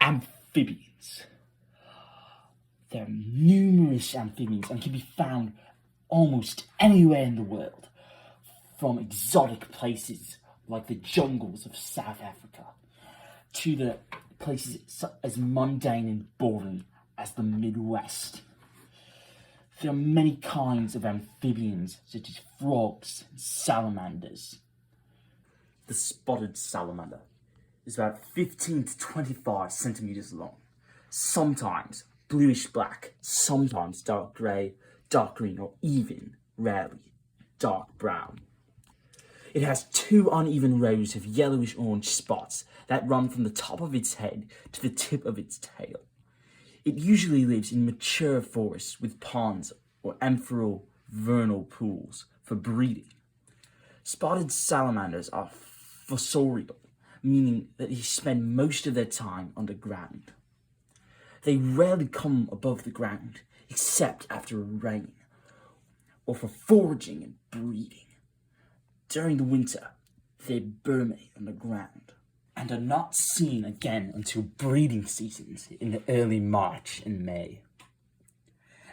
Amphibians. There are numerous amphibians and can be found almost anywhere in the world, from exotic places like the jungles of South Africa to the places as mundane and boring as the Midwest. There are many kinds of amphibians, such as frogs and salamanders. The spotted salamander is about 15 to 25 centimeters long, sometimes bluish black, sometimes dark grey, dark green, or even, rarely, dark brown. It has 2 uneven rows of yellowish-orange spots that run from the top of its head to the tip of its tail. It usually lives in mature forests with ponds or amphibial vernal pools for breeding. Spotted salamanders are fossorial, meaning that they spend most of their time underground. They rarely come above the ground, except after rain, or for foraging and breeding. During the winter, they hibernate underground, and are not seen again until breeding seasons in the early March and May.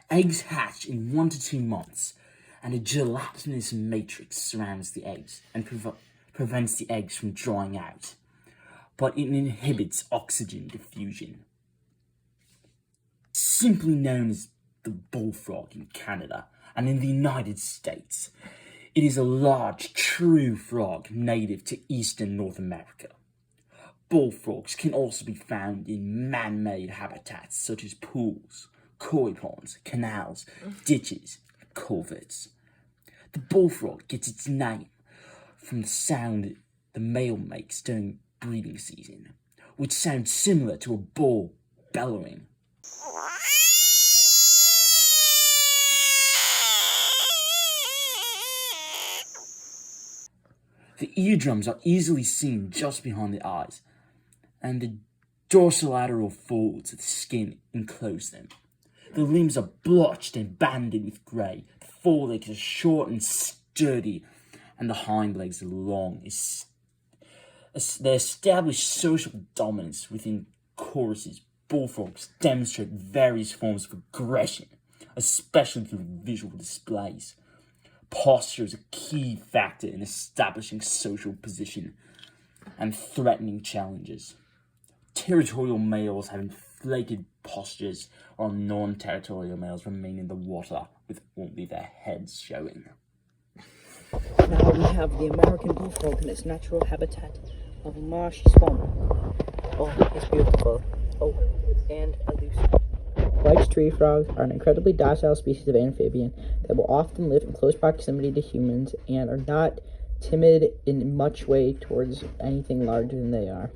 Eggs hatch in 1 to 2 months, and a gelatinous matrix surrounds the eggs and prevents the eggs from drying out, but it inhibits oxygen diffusion. Simply known as the bullfrog in Canada and in the United States, it is a large, true frog native to eastern North America. Bullfrogs can also be found in man-made habitats such as pools, koi ponds, canals, ditches, and culverts. The bullfrog gets its name from the sound the male makes during breeding season, which sounds similar to a bull bellowing. The eardrums are easily seen just behind the eyes, and the dorsolateral folds of the skin enclose them. The limbs are blotched and banded with grey, the forelegs are short and sturdy, and the hind legs are long. They establish social dominance within choruses. Bullfrogs demonstrate various forms of aggression, especially through visual displays. Posture is a key factor in establishing social position and threatening challenges. Territorial males have inflated postures, while non-territorial males remain in the water with only their heads showing. Now we have the American bullfrog in its natural habitat of a marshy swamp. Oh, it's beautiful. Oh, and elusive. White tree frogs are an incredibly docile species of amphibian that will often live in close proximity to humans and are not timid in much way towards anything larger than they are.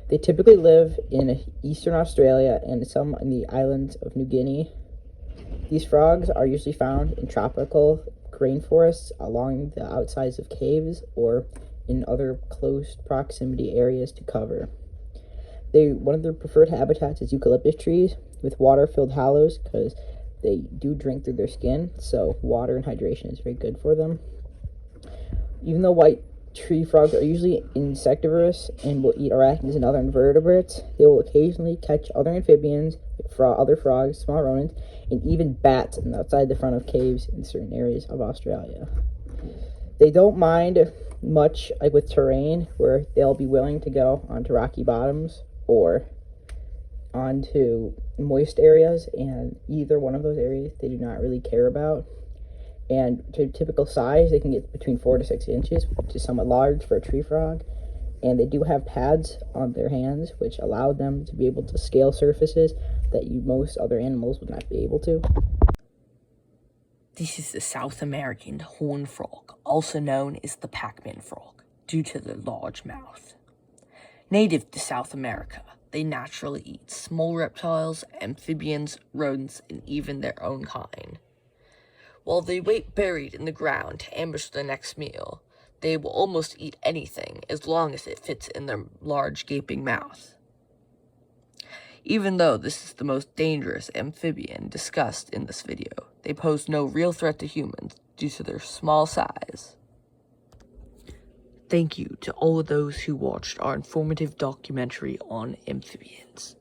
They typically live in eastern Australia and some in the islands of New Guinea. These frogs are usually found in tropical rainforests along the outsides of caves or in other close proximity areas to cover. One of their preferred habitats is eucalyptus trees with water-filled hollows because they do drink through their skin, so water and hydration is very good for them. Even though white tree frogs are usually insectivorous and will eat arachnids and other invertebrates, they will occasionally catch other amphibians, other frogs, small rodents, and even bats outside the front of caves in certain areas of Australia. They don't mind much with terrain where they'll be willing to go onto rocky bottoms or onto moist areas, and either one of those areas they do not really care about. And to typical size, they can get between 4 to 6 inches, which is somewhat large for a tree frog. And they do have pads on their hands, which allow them to be able to scale surfaces that most other animals would not be able to. This is the South American horned frog, also known as the Pac-Man frog, due to their large mouth. Native to South America, they naturally eat small reptiles, amphibians, rodents, and even their own kind. While they wait buried in the ground to ambush their next meal, they will almost eat anything as long as it fits in their large gaping mouth. Even though this is the most dangerous amphibian discussed in this video, they pose no real threat to humans due to their small size. Thank you to all of those who watched our informative documentary on amphibians.